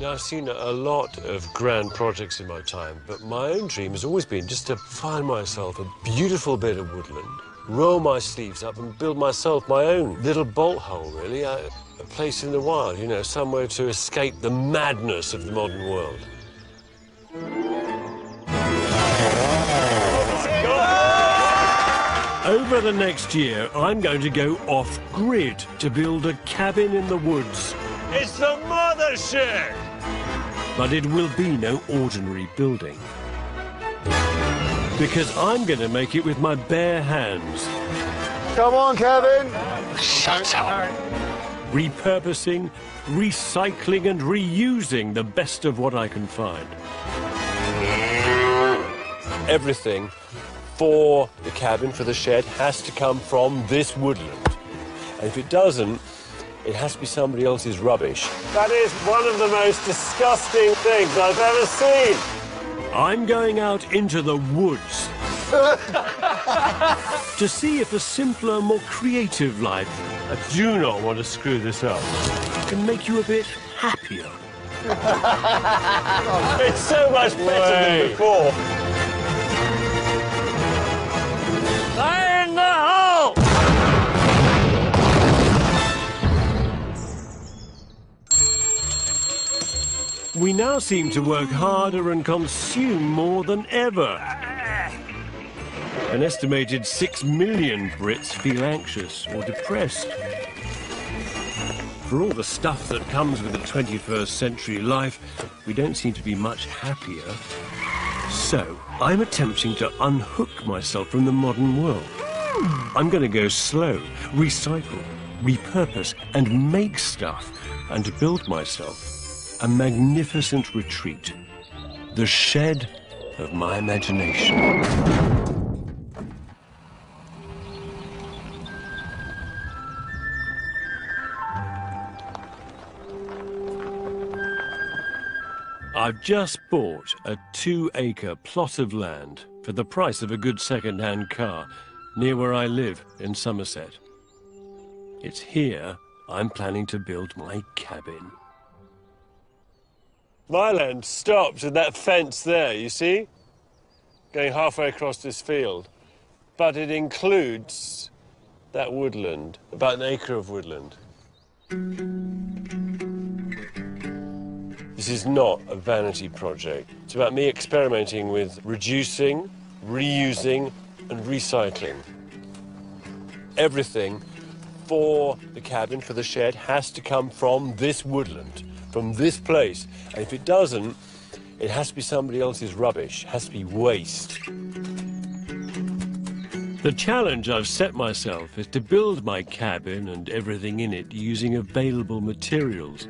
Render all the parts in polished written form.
Now, I've seen a lot of grand projects in my time, but my own dream has always been just to find myself a beautiful bit of woodland, roll my sleeves up and build myself my own little bolt hole, really, a place in the wild, you know, somewhere to escape the madness of the modern world. Over the next year, I'm going to go off-grid to build a cabin in the woods. It's the mothership! But it will be no ordinary building. Because I'm going to make it with my bare hands. Come on, Kevin! Shut up! Repurposing, recycling and reusing the best of what I can find. Everything for the cabin, for the shed, has to come from this woodland. And if it doesn't, it has to be somebody else's rubbish. That is one of the most disgusting things I've ever seen. I'm going out into the woods to see if a simpler, more creative life, I do not want to screw this up, can make you a bit happier. It's so much better than before. Fire in the hole! We now seem to work harder and consume more than ever. An estimated 6 million Brits feel anxious or depressed. For all the stuff that comes with a 21st century life, we don't seem to be much happier. So, I'm attempting to unhook myself from the modern world. I'm going to go slow, recycle, repurpose, and make stuff, and build myself a magnificent retreat, the shed of my imagination. I've just bought a 2-acre plot of land for the price of a good second-hand car near where I live in Somerset. It's here I'm planning to build my cabin. My land stops at that fence there, you see? Going halfway across this field. But it includes that woodland, about an acre of woodland. This is not a vanity project. It's about me experimenting with reducing, reusing, and recycling. Everything for the cabin, for the shed, has to come from this woodland, from this place. And if it doesn't, it has to be somebody else's rubbish, it has to be waste. The challenge I've set myself is to build my cabin and everything in it using available materials.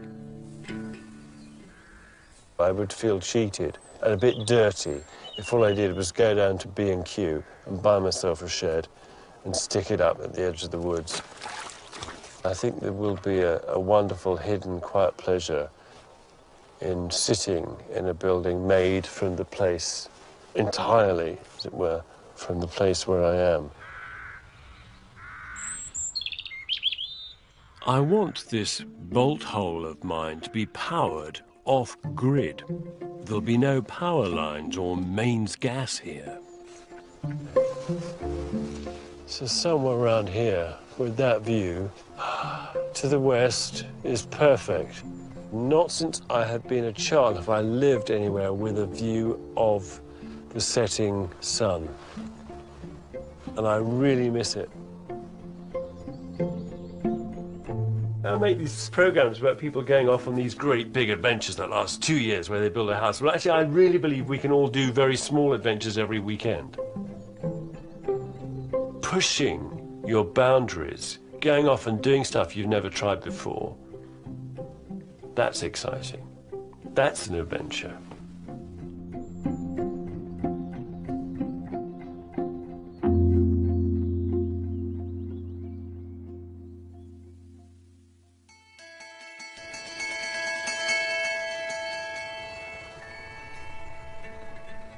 I would feel cheated and a bit dirty if all I did was go down to B&Q and buy myself a shed and stick it up at the edge of the woods. I think there will be a wonderful, hidden, quiet pleasure in sitting in a building made from the place, entirely, as it were, from the place where I am. I want this bolt hole of mine to be powered off-grid. There'll be no power lines or mains gas here. So somewhere around here, with that view, to the west is perfect. Not since I have been a child have I lived anywhere with a view of the setting sun. And I really miss it. I make these programs about people going off on these great big adventures that last 2 years where they build a house. Well, actually, I really believe we can all do very small adventures every weekend. Pushing your boundaries, going off and doing stuff you've never tried before, that's exciting. That's an adventure.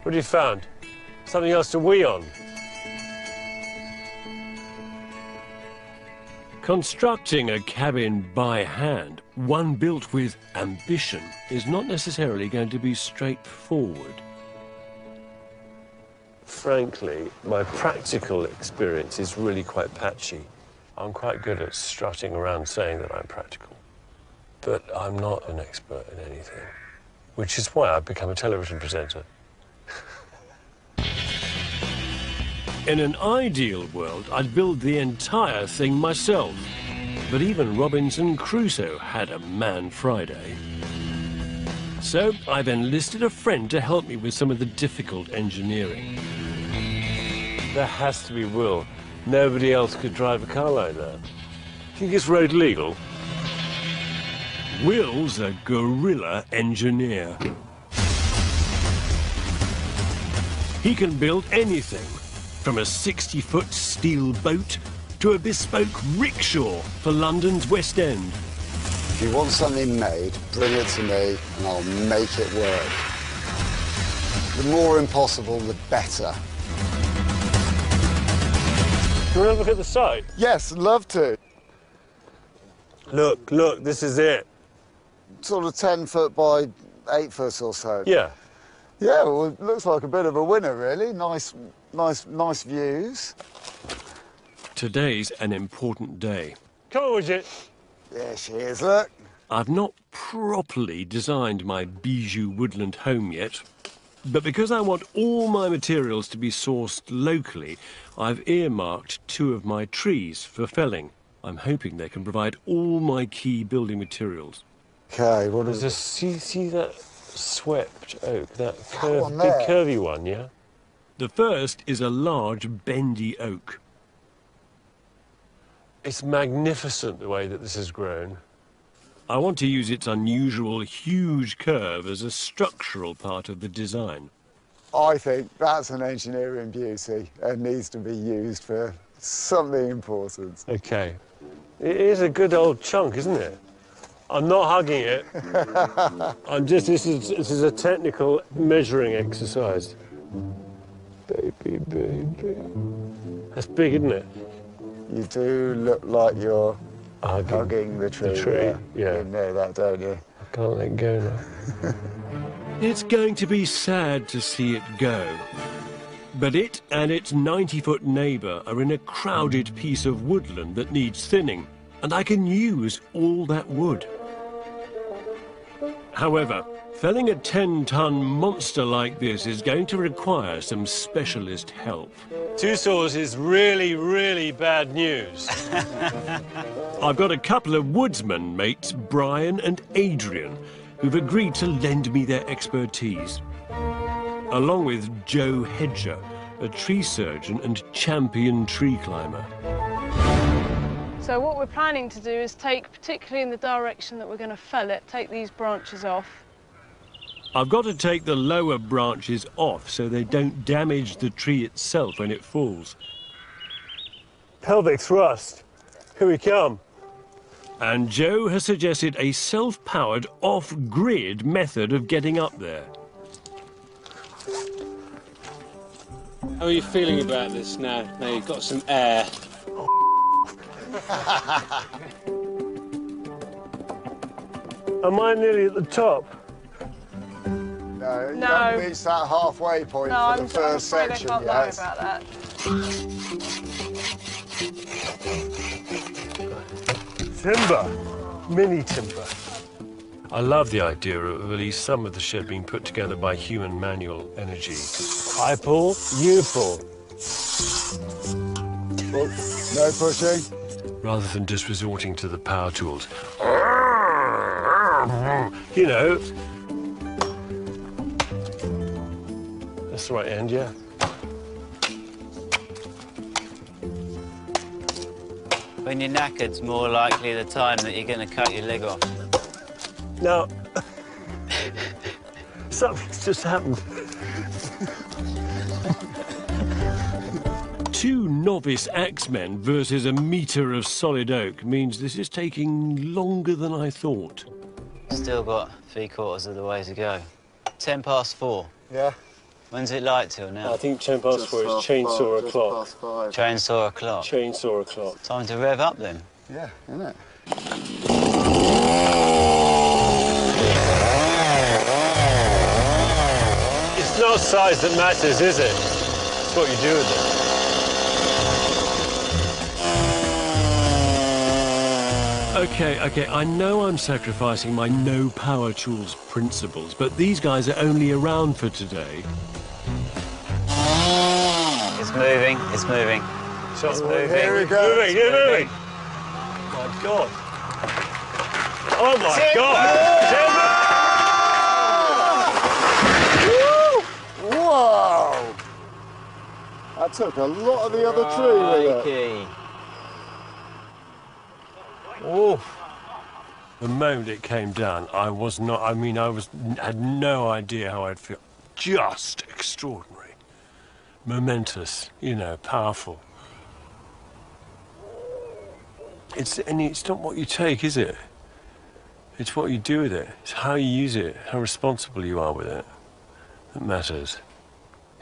What have you found? Something else to wee on? Constructing a cabin by hand, one built with ambition, is not necessarily going to be straightforward. Frankly, my practical experience is really quite patchy. I'm quite good at strutting around saying that I'm practical, but I'm not an expert in anything, which is why I've become a television presenter. In an ideal world, I'd build the entire thing myself. But even Robinson Crusoe had a Man Friday. So I've enlisted a friend to help me with some of the difficult engineering. There has to be Will. Nobody else could drive a car like that. Think it's road legal? Will's a guerrilla engineer. He can build anything, from a 60-foot steel boat to a bespoke rickshaw for London's West End. If you want something made, bring it to me and I'll make it work. The more impossible, the better. You want to look at the site? Yes, love to. Look, this is it. Sort of 10 foot by 8 foot or so. Yeah. Yeah, well, it looks like a bit of a winner, really. Nice views. Today's an important day. Come on, Widget. There she is, look. I've not properly designed my bijou woodland home yet, but because I want all my materials to be sourced locally, I've earmarked 2 of my trees for felling. I'm hoping they can provide all my key building materials. Okay, what is There's a, see that swept oak, that one big there? curvy one, yeah? The first is a large bendy oak. It's magnificent the way that this has grown. I want to use its unusual huge curve as a structural part of the design. I think that's an engineering beauty and needs to be used for something important. Okay. It is a good old chunk, isn't it? I'm not hugging it. This is a technical measuring exercise. Baby. That's big, isn't it? You do look like you're hugging the tree. The tree, yeah. You know that, don't you? I can't let go now. It's going to be sad to see it go. But it and its 90-foot neighbour are in a crowded piece of woodland that needs thinning, and I can use all that wood. However, felling a 10-ton monster like this is going to require some specialist help. 2 saws is really, really bad news. I've got a couple of woodsman mates, Brian and Adrian, who've agreed to lend me their expertise, along with Joe Hedger, a tree surgeon and champion tree climber. So what we're planning to do is take, particularly in the direction that we're going to fell it, take these branches off. I've got to take the lower branches off so they don't damage the tree itself when it falls. Pelvic thrust. Here we come. And Joe has suggested a self-powered, off-grid method of getting up there. How are you feeling about this now? Now you've got some air. Am I nearly at the top? No, you No. haven't reached that halfway point No, for I'm the first afraid section I can't lie yet. about that. Timber. Mini timber. I love the idea of at least some of the shed being put together by human manual energy. I pull, you pull. No pushing. Rather than just resorting to the power tools. You know. That's the right end, yeah. When you're knackered's more likely the time that you're going to cut your leg off. Now, something's just happened. 2 novice axemen versus a metre of solid oak means this is taking longer than I thought. Still got 3/4 of the way to go. 10 past 4. Yeah. When's it light till now? I think 10 past 4 is chainsaw o'clock. Chainsaw o'clock. Chainsaw o'clock. Time to rev up then. Yeah, isn't it? It's not size that matters, is it? It's what you do with it. Okay, I know I'm sacrificing my no power tools principles, but these guys are only around for today. It's moving, it's moving. So It's moving. Here we go. It's moving. My God. Oh my God! Whoa! That took a lot of the other tree with it. Crikey. Oh. The moment it came down, I had no idea how I'd feel. Just extraordinary. Momentous, you know, powerful. It's not what you take, is it? It's what you do with it. It's how you use it, how responsible you are with it that matters.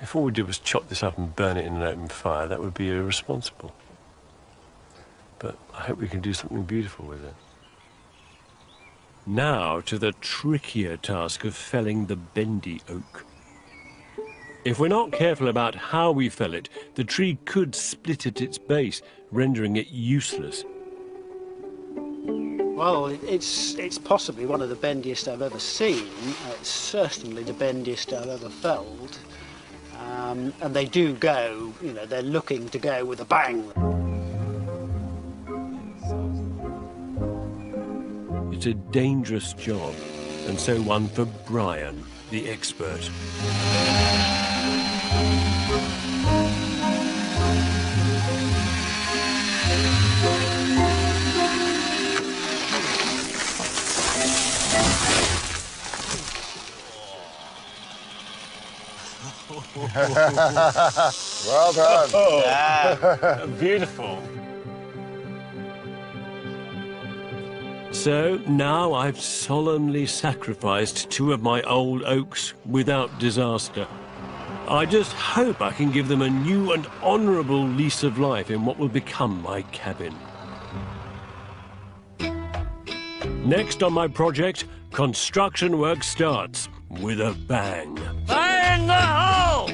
If all we did was chop this up and burn it in an open fire, that would be irresponsible. But I hope we can do something beautiful with it. Now to the trickier task of felling the bendy oak. If we're not careful about how we fell it, the tree could split at its base, rendering it useless. Well, it's possibly one of the bendiest I've ever seen. It's certainly the bendiest I've ever felled. And they do go, you know, they're looking to go with a bang. It's a dangerous job, and so one for Brian, the expert. Well done. Oh, beautiful. So now I've solemnly sacrificed 2 of my old oaks without disaster. I just hope I can give them a new and honourable lease of life in what will become my cabin. Next on my project, construction work starts with a bang. Fire in the hole!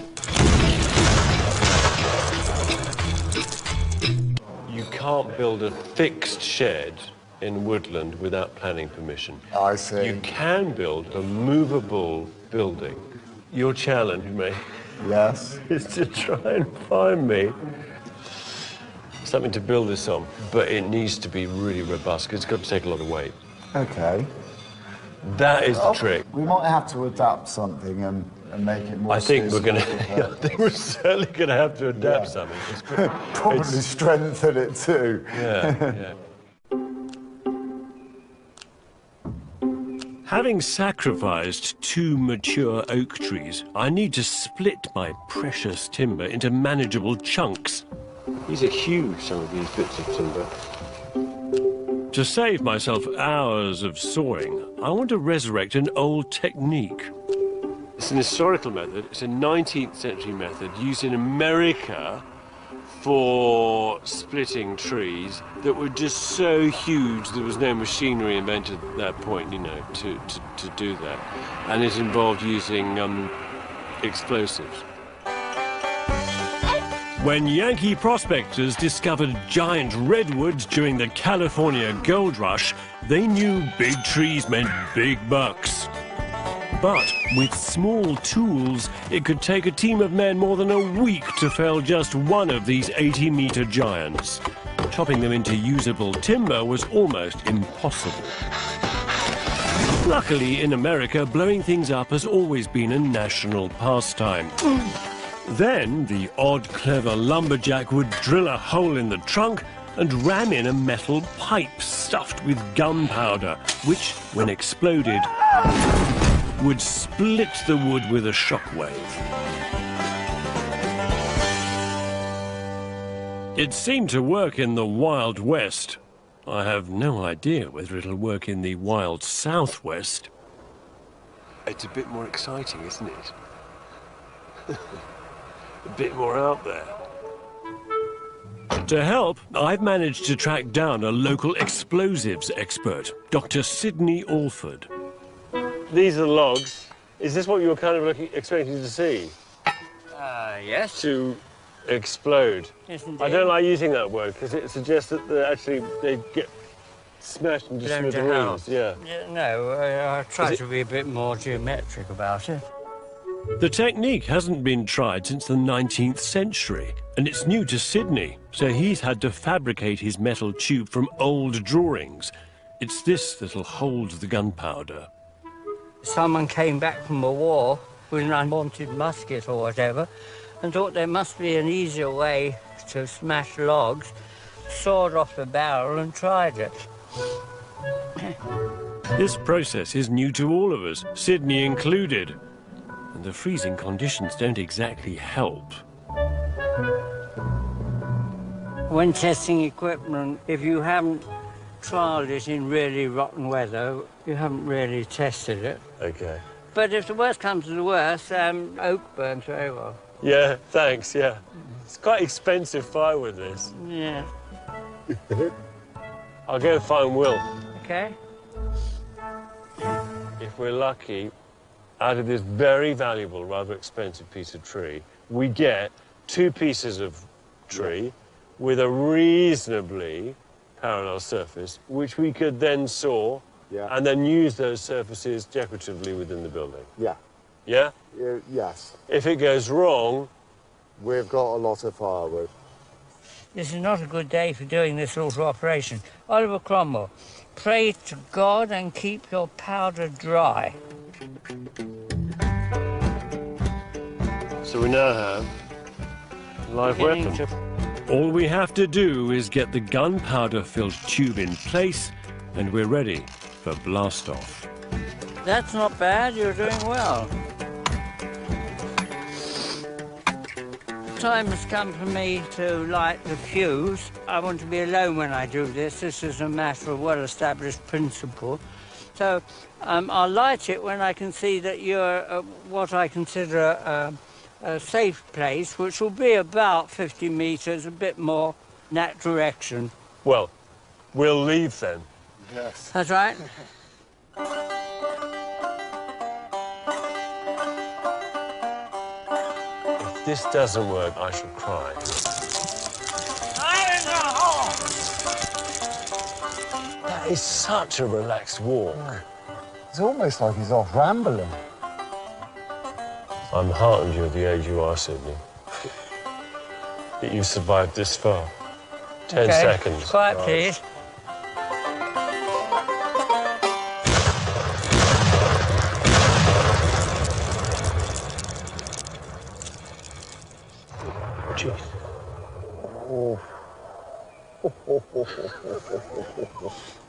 You can't build a fixed shed in woodland without planning permission. I see. You can build a movable building. Your challenge, mate, Yes. is to try and find me something to build this on. But it needs to be really robust, because it's got to take a lot of weight. Okay. That is the trick. We might have to adapt something and make it more I think we're suitable going for to. her. I think we're certainly going to have to adapt Yeah. something. Probably It's- strengthen it too. Yeah. Having sacrificed 2 mature oak trees, I need to split my precious timber into manageable chunks. These are huge, some of these bits of timber. To save myself hours of sawing, I want to resurrect an old technique. It's an historical method. It's a 19th century method used in America for splitting trees that were just so huge there was no machinery invented at that point, you know, to do that. And it involved using explosives. When Yankee prospectors discovered giant redwoods during the California gold rush, they knew big trees meant big bucks. But with small tools, it could take a team of men more than a week to fell just one of these 80-meter giants. Chopping them into usable timber was almost impossible. Luckily, in America, blowing things up has always been a national pastime. Then, the odd, clever lumberjack would drill a hole in the trunk and ram in a metal pipe stuffed with gunpowder, which, when exploded, would split the wood with a shockwave. It seemed to work in the Wild West. I have no idea whether it'll work in the Wild Southwest. It's a bit more exciting, isn't it? A bit more out there. To help, I've managed to track down a local explosives expert, Dr. Sidney Alford. These are the logs. Is this what you were kind of expecting to see? Yes. To explode. Yes, indeed. I don't like using that word because it suggests that they get smashed into Blown to smithereens. hell. Yeah. No, I try to be a bit more geometric about it. The technique hasn't been tried since the 19th century, and it's new to Sidney, so he's had to fabricate his metal tube from old drawings. It's this that'll hold the gunpowder. Someone came back from a war with an unwanted musket or whatever and thought there must be an easier way to smash logs, sawed off the barrel and tried it. This process is new to all of us, Sidney included. And the freezing conditions don't exactly help. When testing equipment, if you haven't trialled it in really rotten weather, you haven't really tested it. Okay. But if the worst comes to the worst, oak burns very well. Yeah, thanks, yeah. It's quite expensive firewood, this. Yeah. I'll go and find Will. Okay. If we're lucky, out of this very valuable, rather expensive piece of tree, we get 2 pieces of tree with a reasonably parallel surface, which we could then saw and then use those surfaces decoratively within the building. Yeah. Yeah? Yes. If it goes wrong... We've got a lot of firewood. This is not a good day for doing this sort of operation. Oliver Cromwell, pray to God and keep your powder dry. So we now have a live weapon. All we have to do is get the gunpowder-filled tube in place, and we're ready for blast-off. That's not bad, you're doing well. The time has come for me to light the fuse. I want to be alone when I do this. This is a matter of well-established principle. So I'll light it when I can see that you're what I consider a safe place, which will be about 50 metres, a bit more in that direction. Well, we'll leave then. Yes. That's right. If this doesn't work, I shall cry. That is such a relaxed walk. It's almost like he's off rambling. I'm heartened you're the age you are, Sidney. That you've survived this far. 10 seconds. Quiet, please. Jeez. Oh.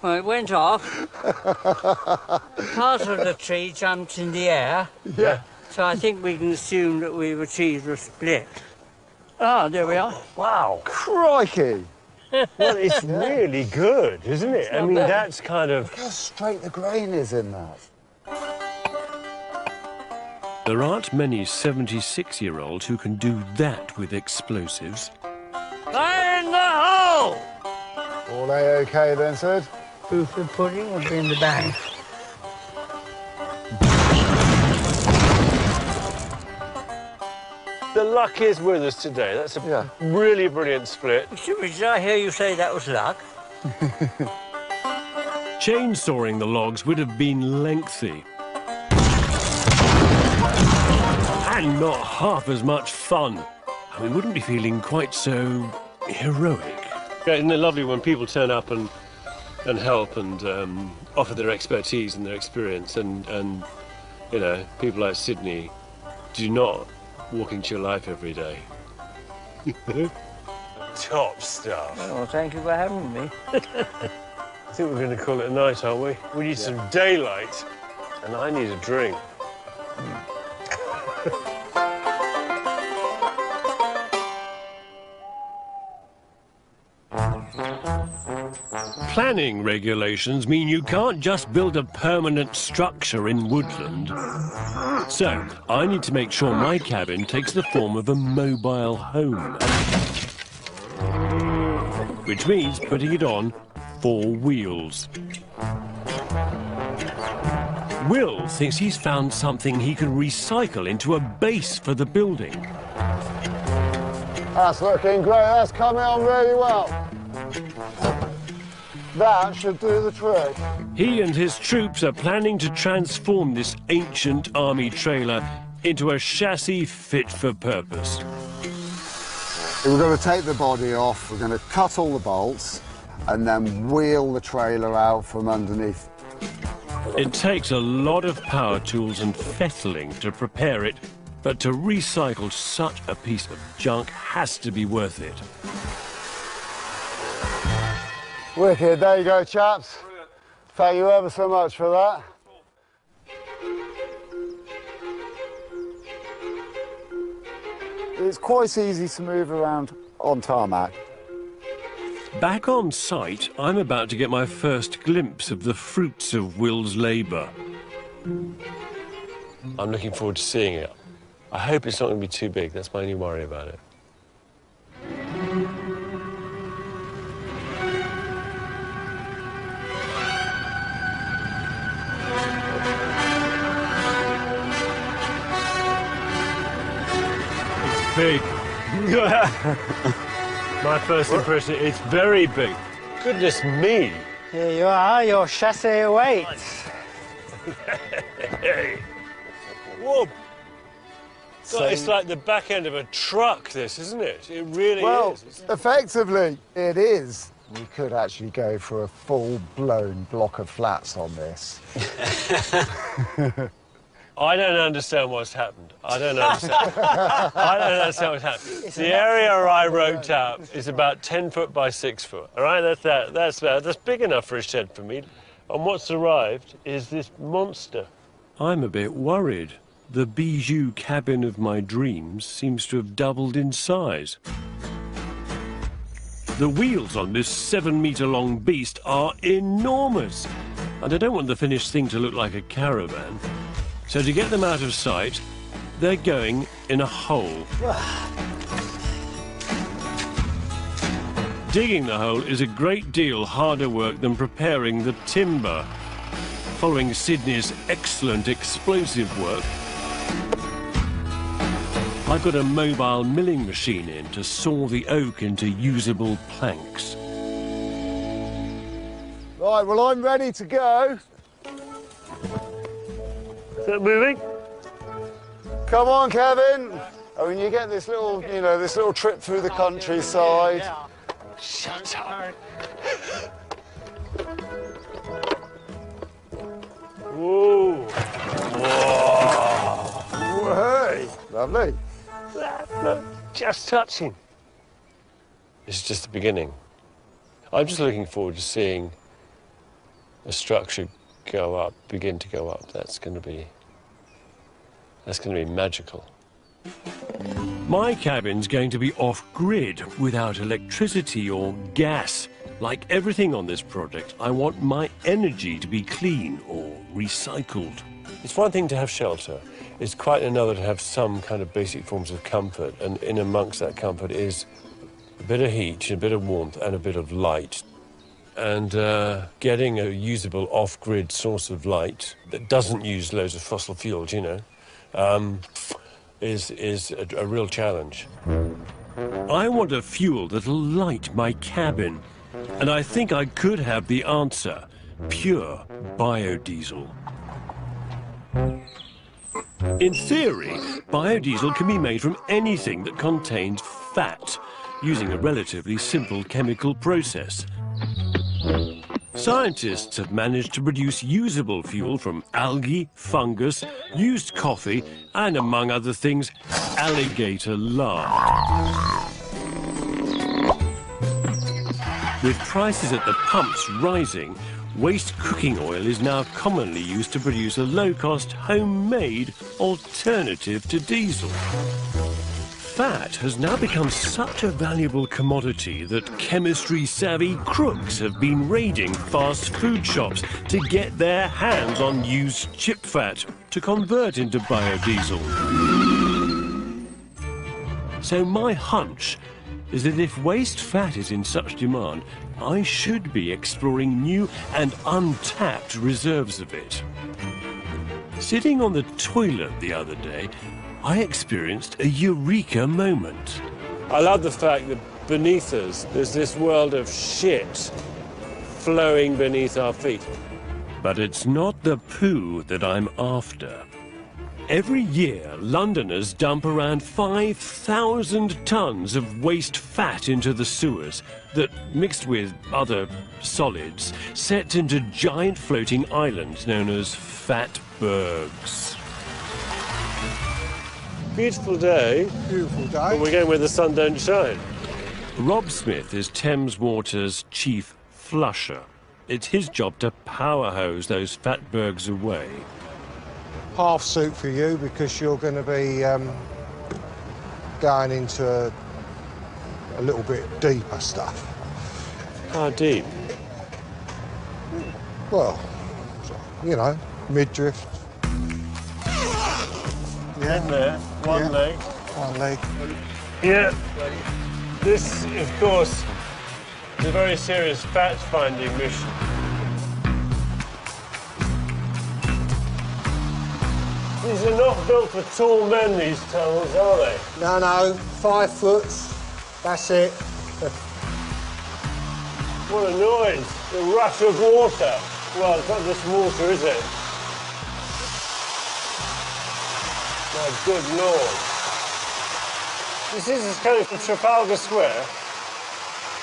Well, it went off. Part of the tree jumped in the air. Yeah. So I think we can assume that we've achieved a split. Ah, there we are. Wow. Crikey! Well, it's really good, isn't it? I mean, bad. that's kind of... Look how straight the grain is in that. There aren't many 76-year-olds who can do that with explosives. Fire in the hole! All A-OK then, Sid? Proof of pudding will be in the bag. The luck is with us today. That's a really brilliant split. Did I hear you say that was luck? Chainsawing the logs would have been lengthy. And not half as much fun. We wouldn't be feeling quite so heroic. Isn't it lovely when people turn up and help and offer their expertise and their experience and you know, people like Sidney do not walk into your life every day. Top stuff. Well, thank you for having me. I think we're going to call it a night, aren't we? We need some daylight, and I need a drink. Planning regulations mean you can't just build a permanent structure in woodland. So, I need to make sure my cabin takes the form of a mobile home. which means putting it on 4 wheels. Will thinks he's found something he can recycle into a base for the building. That's looking great. That's coming on really well. That should do the trick. He and his troops are planning to transform this ancient army trailer into a chassis fit for purpose. We're going to take the body off, we're going to cut all the bolts, and then wheel the trailer out from underneath. It takes a lot of power tools and fettling to prepare it, but to recycle such a piece of junk has to be worth it. Wicked, there you go, chaps. Thank you ever so much for that. It's quite easy to move around on tarmac. Back on site, I'm about to get my first glimpse of the fruits of Will's labour. I'm looking forward to seeing it. I hope it's not going to be too big. That's my only worry about it. Big. My first impression, it's very big. Goodness me. Here you are, your chassis awaits. Whoa. God, it's like the back end of a truck, this, isn't it? It really Well, is. effectively, it is. We could actually go for a full-blown block of flats on this. I don't understand what's happened. I don't understand. I don't understand what's happened. The area I roped out is about 10 foot by 6 foot. All right, that's big enough for a shed for me. And what's arrived is this monster. I'm a bit worried. The bijou cabin of my dreams seems to have doubled in size. The wheels on this 7-metre-long beast are enormous, and I don't want the finished thing to look like a caravan. So to get them out of sight, they're going in a hole. Digging the hole is a great deal harder work than preparing the timber. Following Sydney's excellent explosive work, I got a mobile milling machine in to saw the oak into usable planks. Right, well, I'm ready to go. Is that moving? Come on, Kevin. I mean, you get this little, this little trip through the countryside. Shut up. Whoa. Whoa. Hey, lovely. Look, just touching. This is just the beginning. I'm just looking forward to seeing a structure go up, begin to go up. That's going to be magical. My cabin's going to be off-grid, without electricity or gas. Like everything on this project, I want my energy to be clean or recycled. It's one thing to have shelter. It's quite another to have some kind of basic forms of comfort. And in amongst that comfort is a bit of heat, a bit of warmth, and a bit of light. And getting a usable off-grid source of light that doesn't use loads of fossil fuels, is a real challenge. I want a fuel that'll light my cabin, and I think I could have the answer: pure biodiesel. In theory, biodiesel can be made from anything that contains fat, using a relatively simple chemical process. Scientists have managed to produce usable fuel from algae, fungus, used coffee, and among other things, alligator lard. With prices at the pumps rising, waste cooking oil is now commonly used to produce a low-cost, homemade alternative to diesel. Fat has now become such a valuable commodity that chemistry-savvy crooks have been raiding fast food shops to get their hands on used chip fat to convert into biodiesel. So my hunch is that if waste fat is in such demand, I should be exploring new and untapped reserves of it. Sitting on the toilet the other day, I experienced a eureka moment. I love the fact that beneath us, there's this world of shit flowing beneath our feet. But it's not the poo that I'm after. Every year, Londoners dump around 5,000 tons of waste fat into the sewers that, mixed with other solids, set into giant floating islands known as fatbergs. Beautiful day, Beautiful but day. we're going where the sun don't shine. Rob Smith is Thames Water's chief flusher. It's his job to power hose those fatbergs away. Half suit for you because you're going to be going into a little bit deeper stuff. How deep? Well, you know, mid-drift. In there, one Yeah. leg. One leg. Yeah. This, of course, is a very serious fact-finding mission. These are not built for tall men, these tunnels, are they? No, 5 foot. That's it. What a noise. The rush of water. Well, it's not just water, is it? My good Lord. This is coming from Trafalgar Square.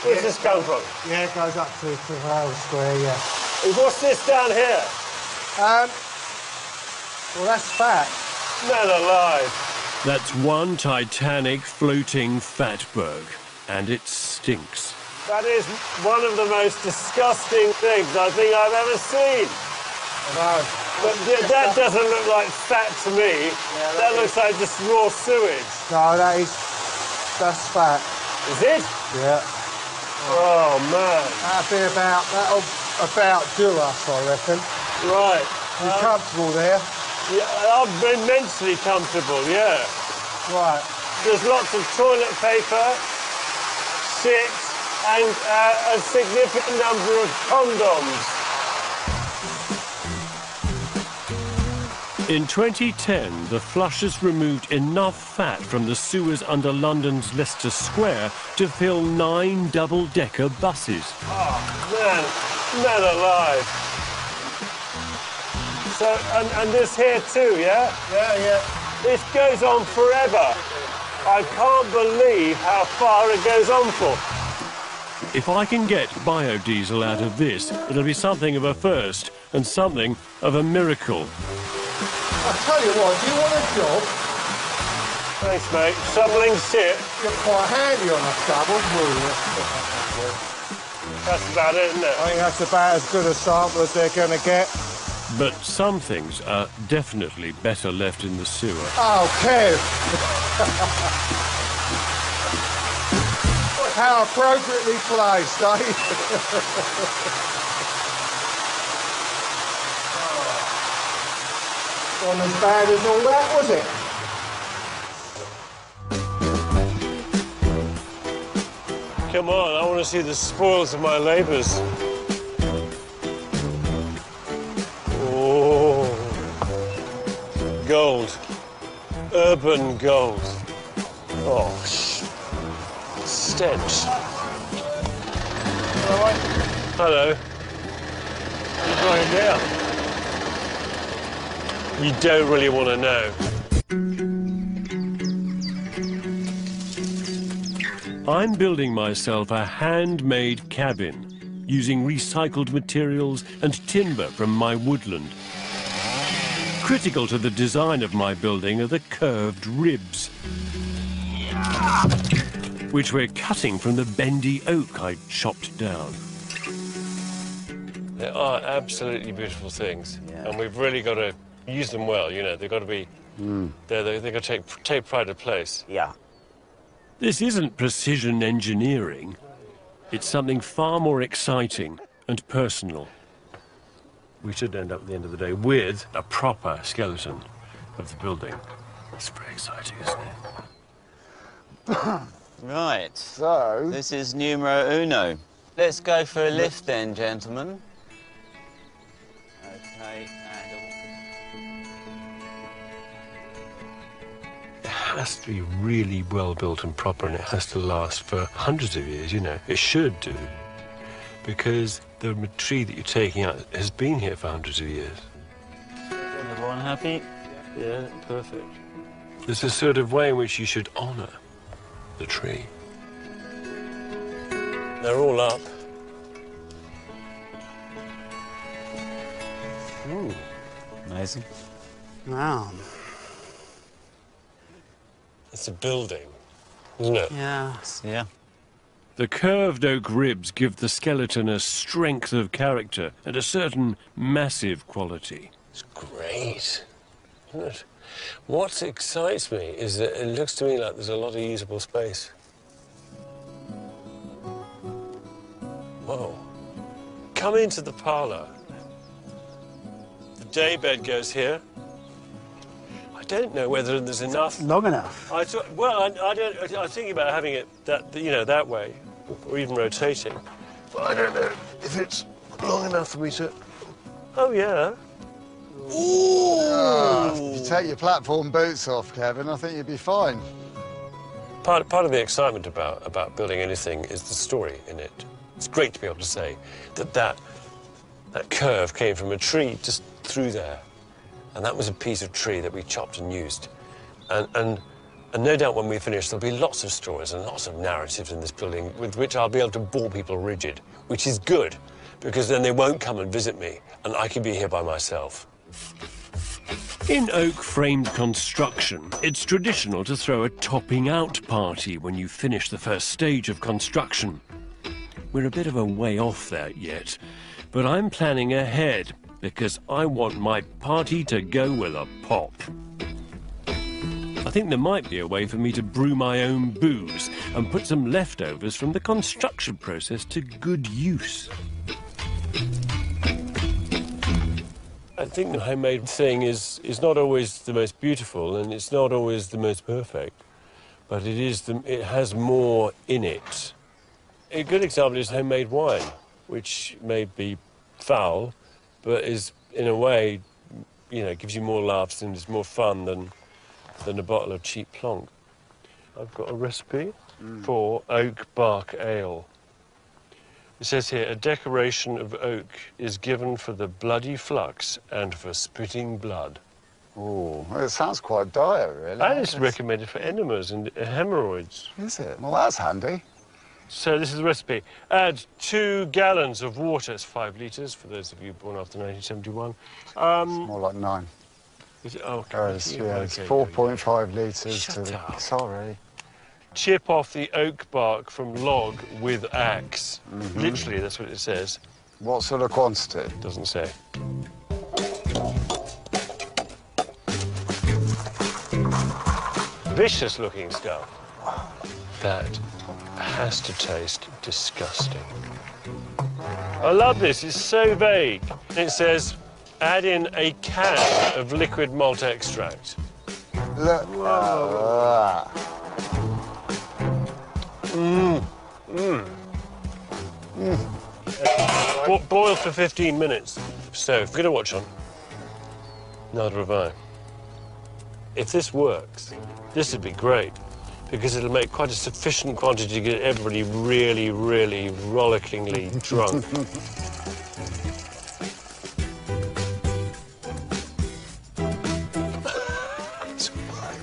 Where's this come from? Yeah, it goes up to Trafalgar Square, yeah. What's this down here? Well, that's fat. Man alive. That's one titanic floating fatberg, and it stinks. That is one of the most disgusting things I think I've ever seen. No. But that doesn't look like fat to me. That looks like just raw sewage. No, that's fat. Is it? Yeah. Oh, man. That'll about do us, I reckon. Right. You're comfortable there? Yeah, I'm immensely comfortable, yeah. Right. There's lots of toilet paper, shit, and a significant number of condoms. In 2010, the flushers removed enough fat from the sewers under London's Leicester Square to fill 9 double-decker buses. Oh, man alive. So, and this here too, yeah? Yeah. This goes on forever. I can't believe how far it goes on for. If I can get biodiesel out of this, it'll be something of a first and something of a miracle. I'll tell you what, do you want a job? Thanks, mate. Shoveling shit. You're quite handy on a shovel, will you? That's about it, isn't it? I think that's about as good a sample as they're going to get. But some things are definitely better left in the sewer. Oh, Kev! How appropriately placed, eh? Wasn't as bad as all that, was it? Come on, I want to see the spoils of my labours. Oh, gold. Urban gold. Oh, stench. All right. Hello. You're going down. You don't really want to know. I'm building myself a handmade cabin using recycled materials and timber from my woodland. Critical to the design of my building are the curved ribs, which we're cutting from the bendy oak I chopped down. They are absolutely beautiful things, and we've really got to use them well. You know, they've got to be. They've got to take pride of place. Yeah. This isn't precision engineering. It's something far more exciting and personal. We should end up at the end of the day with a proper skeleton of the building. It's very exciting, isn't it? Right. So... This is numero uno. Let's go for a lift then, gentlemen. Okay, It has to be really well built and proper, and it has to last for hundreds of years, you know. It should do, because the tree that you're taking out has been here for hundreds of years. everyone happy? Yeah, perfect. There's a sort of way in which you should honour the tree. They're all up. Ooh, amazing. Wow. It's a building, isn't it? Yeah. Yeah. The curved oak ribs give the skeleton a strength of character and a certain massive quality. It's great, isn't it? What excites me is that it looks to me like there's a lot of usable space. Whoa. Come into the parlour. The daybed goes here. I don't know whether there's enough. Long enough. I was thinking about having it that way, or even rotating. But I don't know if it's long enough for me to. Oh yeah. Ooh. If you take your platform boots off, Kevin, I think you'd be fine. Part of the excitement about building anything is the story in it. It's great to be able to say that curve came from a tree just through there, and that was a piece of tree that we chopped and used, and no doubt when we finish there'll be lots of stories and lots of narratives in this building with which I'll be able to bore people rigid, which is good, because then they won't come and visit me, and I can be here by myself. In oak-framed construction, it's traditional to throw a topping-out party when you finish the first stage of construction. We're a bit of a way off that yet, but I'm planning ahead because I want my party to go with a pop. I think there might be a way for me to brew my own booze and put some leftovers from the construction process to good use. I think the homemade thing is not always the most beautiful and it's not always the most perfect, but it has more in it. A good example is homemade wine, which may be foul, but is in a way, gives you more laughs and is more fun than a bottle of cheap plonk. I've got a recipe for oak bark ale. It says here, a decoration of oak is given for the bloody flux and for spitting blood. Oh, well, it sounds quite dire, really. And it's recommended for enemas and hemorrhoids. Is it? Well, that's handy. So this is the recipe. Add 2 gallons of water. It's 5 litres for those of you born after 1971. It's more like 9. Is it? Oh, It's 4.5 litres to the... up. Sorry. Chip off the oak bark from log with axe. Literally, that's what it says. What sort of quantity? Doesn't say. Vicious looking stuff. That has to taste disgusting. I love this, it's so vague. It says, add in a can of liquid malt extract. Look. Boil for 15 minutes. So, if we're gonna watch on, neither have I. If this works, this would be great, because it'll make quite a sufficient quantity to get everybody really, really rollickingly drunk. It's fine.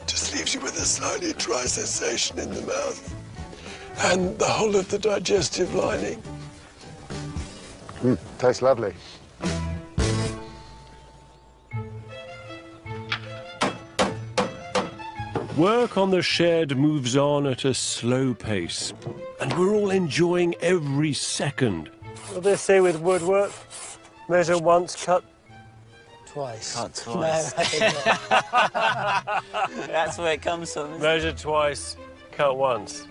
Just leaves you with a slightly dry sensation in the mouth and the whole of the digestive lining. Tastes lovely. Work on the shed moves on at a slow pace, and we're all enjoying every second. What do they say with woodwork? Measure once, cut Twice. Cut twice. That's where it comes from. Measure twice, cut once.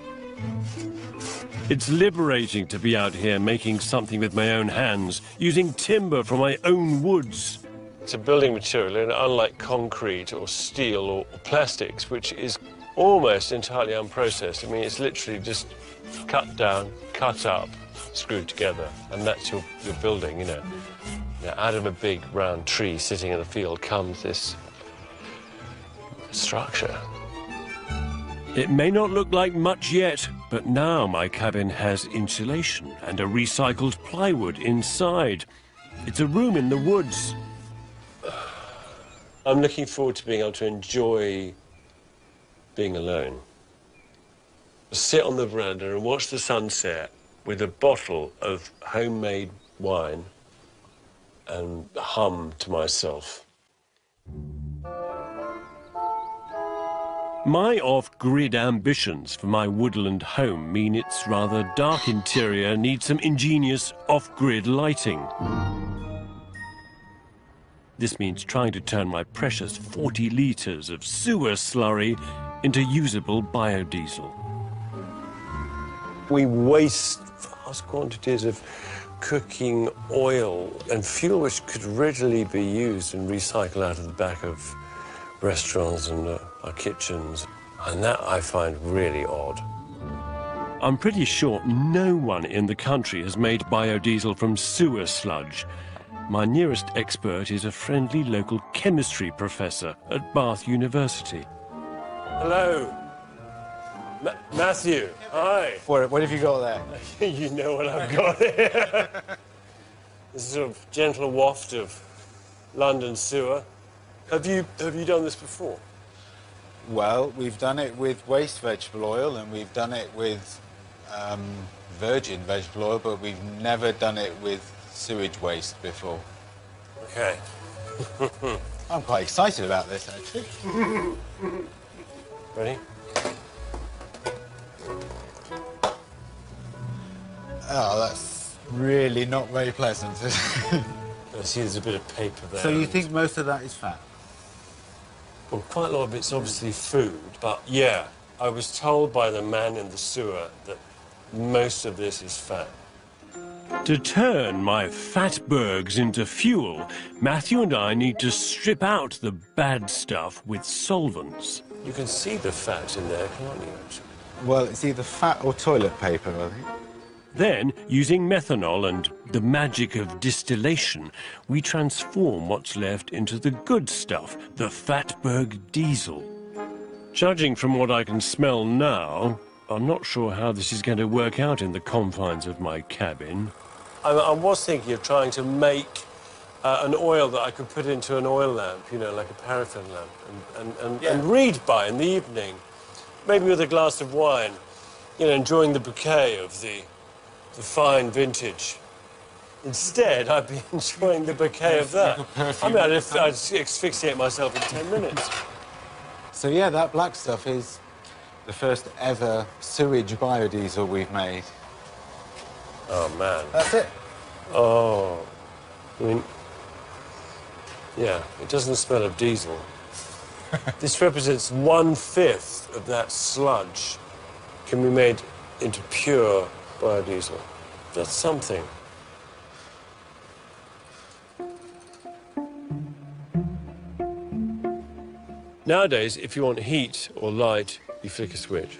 It's liberating to be out here making something with my own hands, using timber from my own woods. It's a building material, and unlike concrete or steel or plastics, which is almost entirely unprocessed. I mean, it's literally just cut down, cut up, screwed together, and that's your building, you know. Now, out of a big round tree sitting in the field comes this structure. It may not look like much yet, but now my cabin has insulation and a recycled plywood inside. It's a room in the woods. I'm looking forward to being able to enjoy being alone. Sit on the veranda and watch the sunset with a bottle of homemade wine and hum to myself. My off-grid ambitions for my woodland home mean its rather dark interior needs some ingenious off-grid lighting. This means trying to turn my precious 40 litres of sewer slurry into usable biodiesel. We waste vast quantities of cooking oil and fuel which could readily be used and recycled out of the back of restaurants and our kitchens, and that I find really odd. I'm pretty sure no one in the country has made biodiesel from sewer sludge. My nearest expert is a friendly local chemistry professor at Bath University. Hello. Matthew, hi. What have you got there? You know what I've got here. This sort of gentle waft of London sewer. Have you done this before? Well, we've done it with waste vegetable oil and we've done it with virgin vegetable oil, but we've never done it with sewage waste before. Okay. I'm quite excited about this, actually. Ready? Oh, that's really not very pleasant. I see there's a bit of paper there. So you think most of that is fat? Well, quite a lot of it's obviously food, but yeah, I was told by the man in the sewer that most of this is fat. To turn my fatbergs into fuel, Matthew and I need to strip out the bad stuff with solvents. You can see the fat in there, can't you, actually? Well, it's either fat or toilet paper, I think. Then, using methanol and the magic of distillation, we transform what's left into the good stuff, the fatberg diesel. Judging from what I can smell now, I'm not sure how this is going to work out in the confines of my cabin. I was thinking of trying to make an oil that I could put into an oil lamp, you know, like a paraffin lamp, and read by in the evening, maybe with a glass of wine, you know, enjoying the bouquet of the fine vintage. Instead, I'd be enjoying the bouquet of that. I mean, I'd asphyxiate myself in 10 minutes. So, yeah, that black stuff is the first ever sewage biodiesel we've made. Oh, man. That's it. Oh. I mean, yeah, it doesn't smell of diesel. This represents 1/5 of that sludge can be made into pure biodiesel. That's something. Nowadays, if you want heat or light, you flick a switch,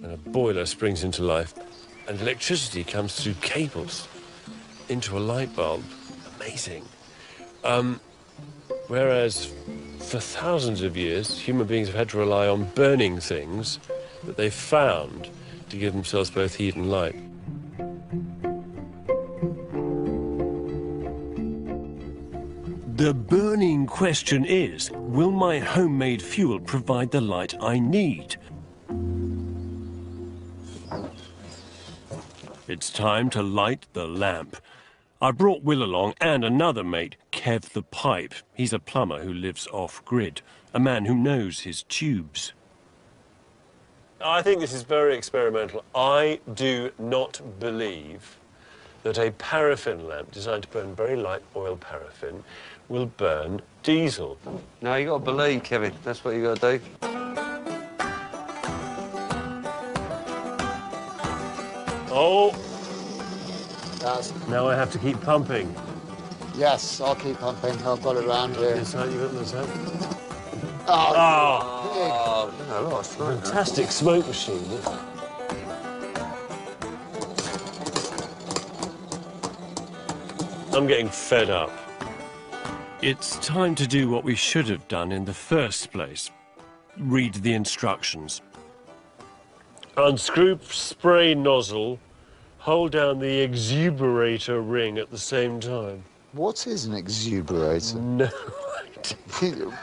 and a boiler springs into life, and electricity comes through cables into a light bulb. Amazing. Whereas for thousands of years, human beings have had to rely on burning things that they found to give themselves both heat and light. The burning question is, will my homemade fuel provide the light I need? It's time to light the lamp. I brought Will along and another mate, Kev the Pipe. He's a plumber who lives off-grid, a man who knows his tubes. I think this is very experimental. I do not believe that a paraffin lamp designed to burn very light oil paraffin will burn diesel. No, you got to believe, Kevin. That's what you got to do. Oh, Now I have to keep pumping. yes, I'll keep pumping. I've got it round here. This side, you got this side. Oh, fantastic smoke machine. I'm getting fed up. It's time to do what we should have done in the first place. Read the instructions. Unscrew spray nozzle, hold down the exuberator ring at the same time. What is an exuberator? No idea.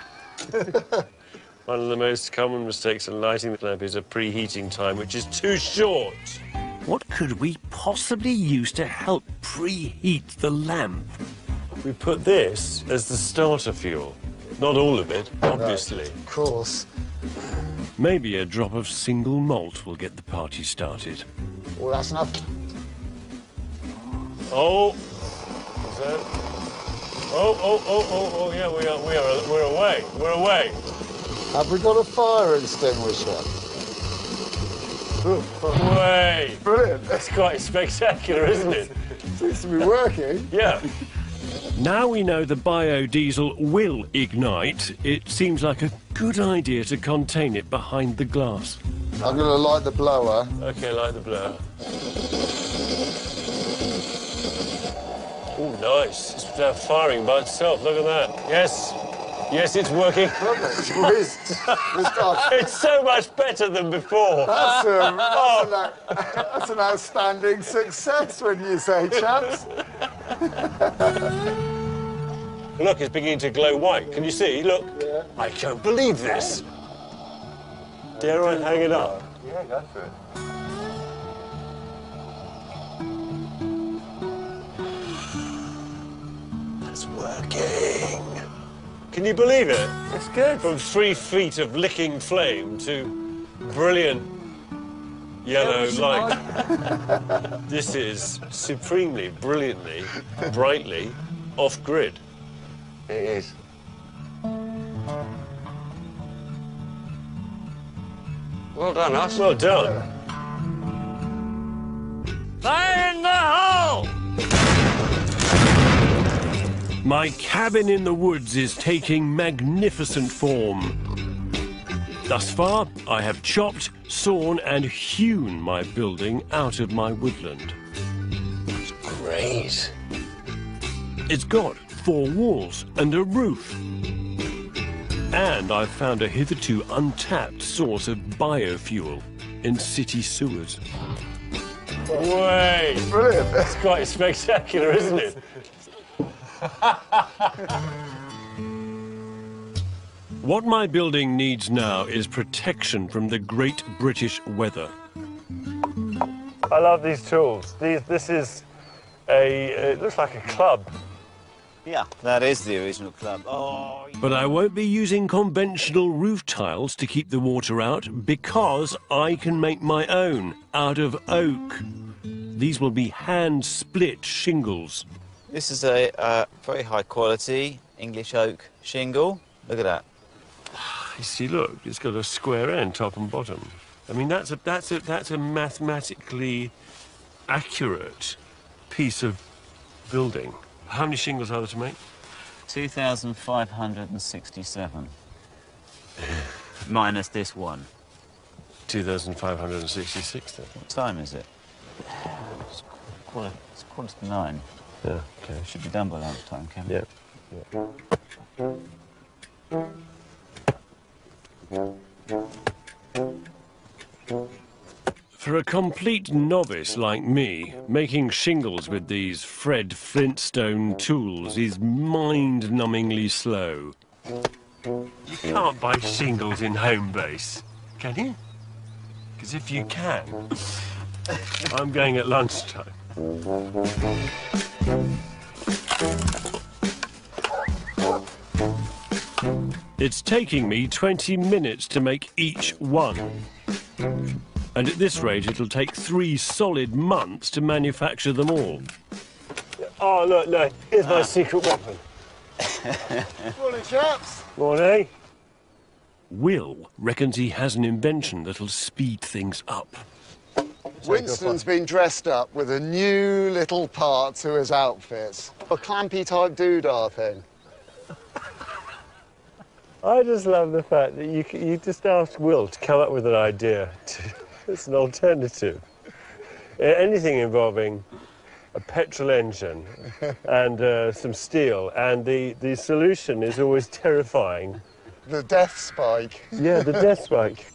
One of the most common mistakes in lighting the lamp is a preheating time, which is too short. What could we possibly use to help preheat the lamp? We put this as the starter fuel. Not all of it, obviously. Of course. Maybe a drop of single malt will get the party started. Well, that's enough. Oh, is that? Oh, yeah, we're away. We're away. Have we got a fire extinguisher? Way. Brilliant. That's quite spectacular, isn't it? Seems to be working. Yeah. Now we know the biodiesel will ignite, it seems like a good idea to contain it behind the glass. I'm going to light the blower. Okay, light the blower. Oh, nice. It's now firing by itself. Look at that. Yes. Yes, it's working. It's so much better than before. That's an outstanding success, wouldn't you say, chaps? Look, it's beginning to glow white. Can you see? Look. Yeah. I can't believe this. Dare I hang it up? Yeah, go for it. It's working. Can you believe it? It's good. From 3 feet of licking flame to brilliant yellow light. This is supremely, brilliantly, brightly off-grid. It is. Well done, us. Well done. Fire in the hole! My cabin in the woods is taking magnificent form. Thus far, I have chopped, sawn and hewn my building out of my woodland. It's great. It's got 4 walls and a roof. And I've found a hitherto untapped source of biofuel in city sewers. Way. Brilliant. It's quite spectacular, isn't it? What my building needs now is protection from the Great British weather. I love these tools. This is it looks like a club. Yeah, that is the original club. Oh. But I won't be using conventional roof tiles to keep the water out because I can make my own out of oak. These will be hand-split shingles. This is a very high quality English oak shingle. Look at that. You see, look, it's got a square end, top and bottom. I mean, that's a mathematically accurate piece of building. How many shingles are there to make? 2,567. Minus this one. 2,566 then. What time is it? It's quarter to 9. Yeah, okay. Should be done by lunchtime, can we? Yeah. For a complete novice like me, making shingles with these Fred Flintstone tools is mind-numbingly slow. You can't buy shingles in home base, can you? Because if you can, I'm going at lunchtime. It's taking me 20 minutes to make each one. And at this rate, it'll take 3 solid months to manufacture them all. Oh, look, no, here's my secret weapon. Morning, chaps. Morning. Will reckons he has an invention that'll speed things up. Winston's been dressed up with a new little part to his outfit. A clampy type doodah thing. I just love the fact that you just asked Will to come up with an idea. It's an alternative. Anything involving a petrol engine and some steel, and the solution is always terrifying. The death spike. Yeah, the death spike.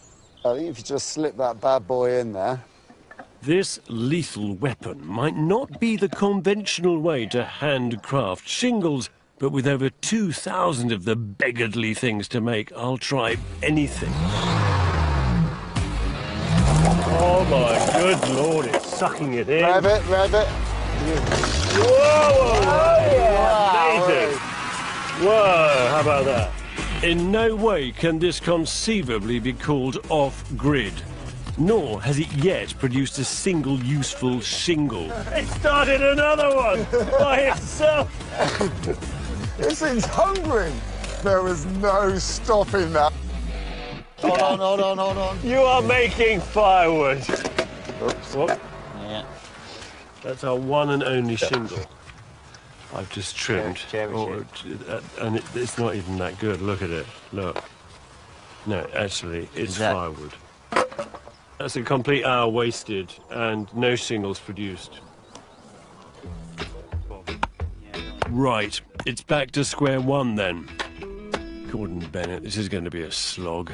I think if you just slip that bad boy in there. This lethal weapon might not be the conventional way to handcraft shingles, but with over 2,000 of the beggarly things to make, I'll try anything. Oh my good Lord, it's sucking it in. Rev it. Whoa, whoa, whoa. Wow. Amazing. Whoa, how about that? In no way can this conceivably be called off-grid, nor has it yet produced a single useful shingle. It started another one by itself. This thing's hungry. There was no stopping that. Hold on. You are making firewood. Oops. What? Yeah. That's our one and only shingle. I've just trimmed. Cherry And it's not even that good. Look at it. Look. No, actually, it's firewood. That's a complete hour wasted and no shingles produced. Right, it's back to square one then. Gordon Bennett, this is going to be a slog.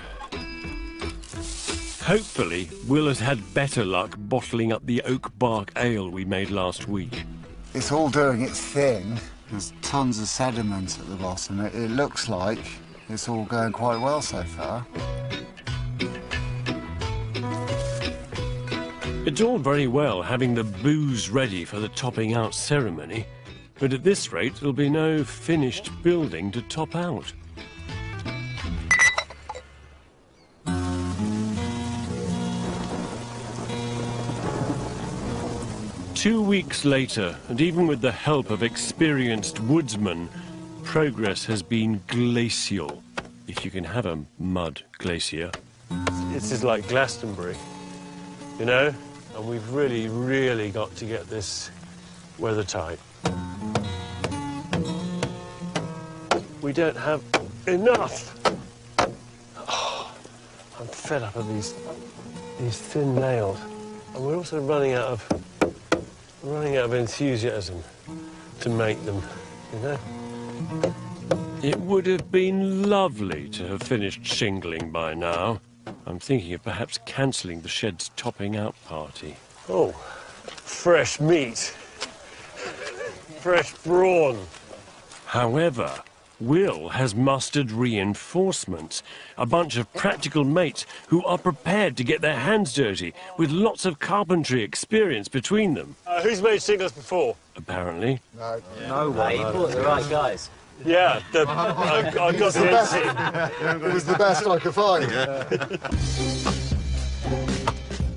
Hopefully, Will has had better luck bottling up the oak bark ale we made last week. It's all doing its thing. There's tons of sediment at the bottom. It looks like it's all going quite well so far. It's all very well having the booze ready for the topping out ceremony, but at this rate there'll be no finished building to top out. Two weeks later, and even with the help of experienced woodsmen, progress has been glacial, if you can have a mud glacier. This is like Glastonbury, you know? And we've really, really got to get this weather tight. We don't have enough. Oh, I'm fed up of these thin nails. And we're also running out of enthusiasm to make them, you know? It would have been lovely to have finished shingling by now. I'm thinking of perhaps cancelling the shed's topping out party. Oh, fresh meat. Fresh brawn. However, Will has mustered reinforcements, a bunch of practical mates who are prepared to get their hands dirty, with lots of carpentry experience between them. Who's made shingles before? Apparently. No one. You brought the right guys. Yeah, I got the NC. It was the best I could find.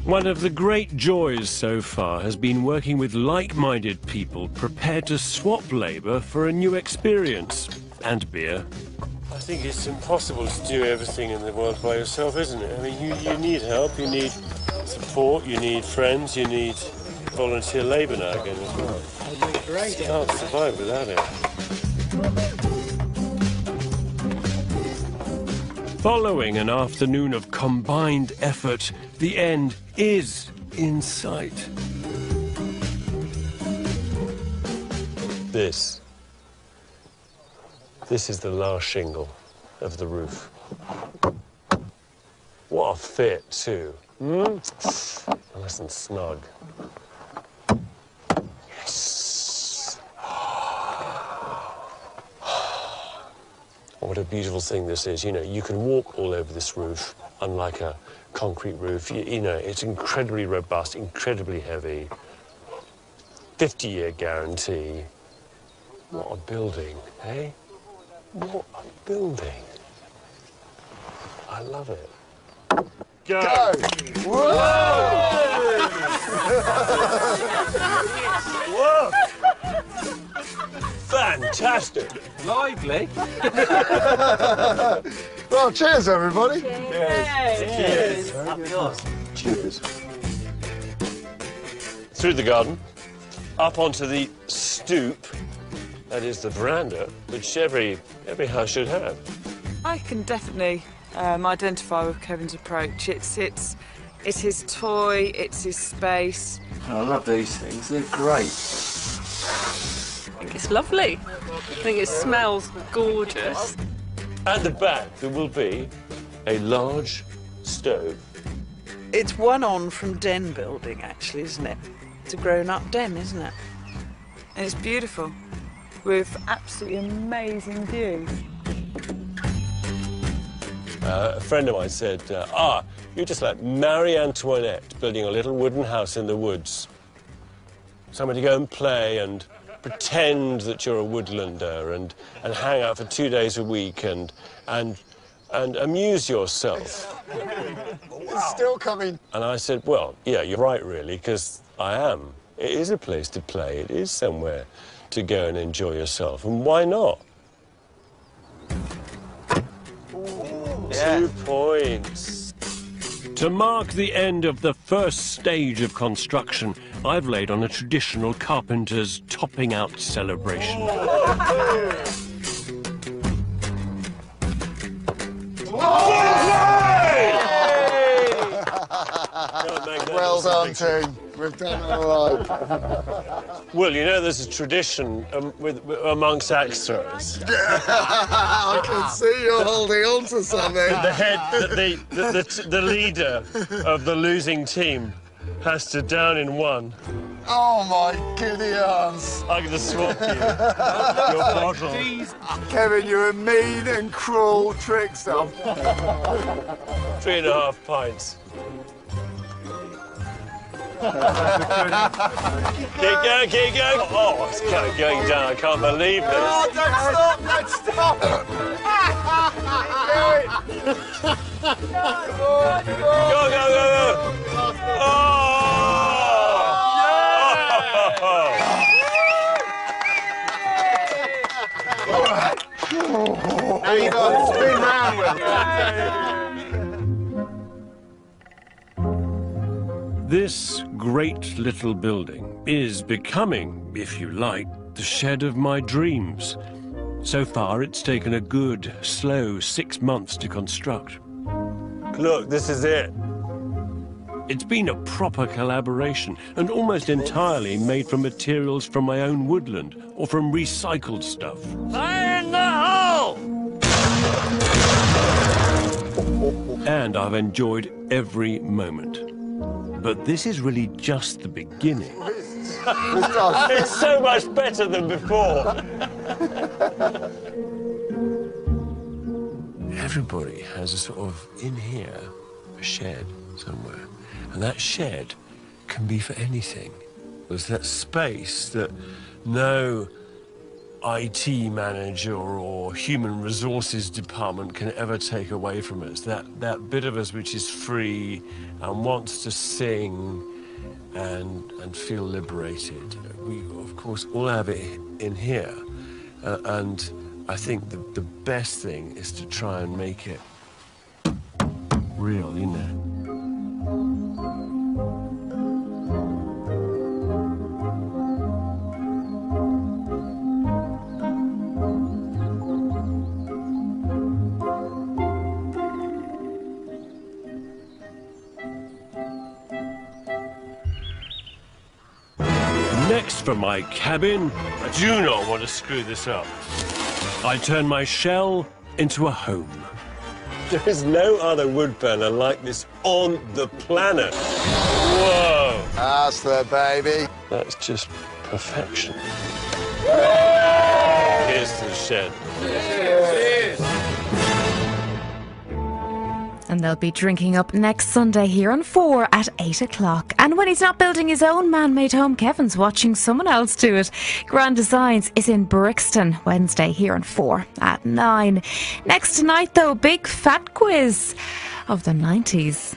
One of the great joys so far has been working with like-minded people prepared to swap labour for a new experience. And beer. I think it's impossible to do everything in the world by yourself, isn't it? I mean, you need help, you need support, you need friends, you need volunteer labour now again as well. You can't survive without it. Following an afternoon of combined effort, the end is in sight. This is the last shingle of the roof. What a fit, too. Nice and snug. Yes. What a beautiful thing this is. You know, you can walk all over this roof, unlike a concrete roof. You know, it's incredibly robust, incredibly heavy. 50-year guarantee. What a building, eh? What a building. I love it. Go! Whoa! Whoa! Fantastic. Lively. Well, cheers, everybody. Cheers. Up yours. Cheers. Through the garden, up onto the stoop, that is the veranda, which every house should have. I I can definitely identify with Kevin's approach. It's his toy, it's his space. I love these things, they're great. I think it's lovely. I think it smells gorgeous. At the back, there will be a large stove. It's one on from Den building, actually, isn't it? It's a grown-up den, isn't it? And it's beautiful, with absolutely amazing views. A friend of mine said, you're just like Marie Antoinette building a little wooden house in the woods. Somewhere to go and play and pretend that you're a woodlander and hang out for 2 days a week and amuse yourself. It's still coming. And I said, well, yeah, you're right, really, because I am. It is a place to play. It is somewhere to go and enjoy yourself. And why not? Yeah. 2 points. To mark the end of the first stage of construction, I've laid on a traditional carpenter's topping out celebration. Well done, team. We've done all right. Well, you know, there's a tradition amongst axe throwers. I can see you're holding on to something. The leader of the losing team has to down in one. Oh, my giddy arms. I'm going to swap you. Your bottle. Kevin, you're a mean and cruel trickster. 3.5 pints. Keep going, keep going. Oh, it's kind of going down. I can't believe this. Oh, don't stop, don't stop. Go, go, go, go. Oh! Now you got to spin round with it. This great little building is becoming, if you like, the shed of my dreams. So far, it's taken a good, slow 6 months to construct. Look, this is it. It's been a proper collaboration and almost entirely made from materials from my own woodland or from recycled stuff. Fire in the hole! And I've enjoyed every moment. But this is really just the beginning. It's so much better than before. Everybody has a sort of, in here, a shed somewhere. And that shed can be for anything. There's that space that no IT manager or human resources department can ever take away from us. That bit of us which is free and wants to sing and feel liberated. We, of course, all have it in here. And I think the best thing is to try and make it real, you know. Next for my cabin, I do not want to screw this up. I turn my shell into a home. There is no other wood burner like this on the planet. Whoa! That's the baby. That's just perfection. Here's to the shed. Cheers. And they'll be drinking up next Sunday here on 4 at 8 o'clock. And when he's not building his own man-made home, Kevin's watching someone else do it. Grand Designs is in Brixton Wednesday here on 4 at 9. Next tonight, though, big fat quiz of the 90s.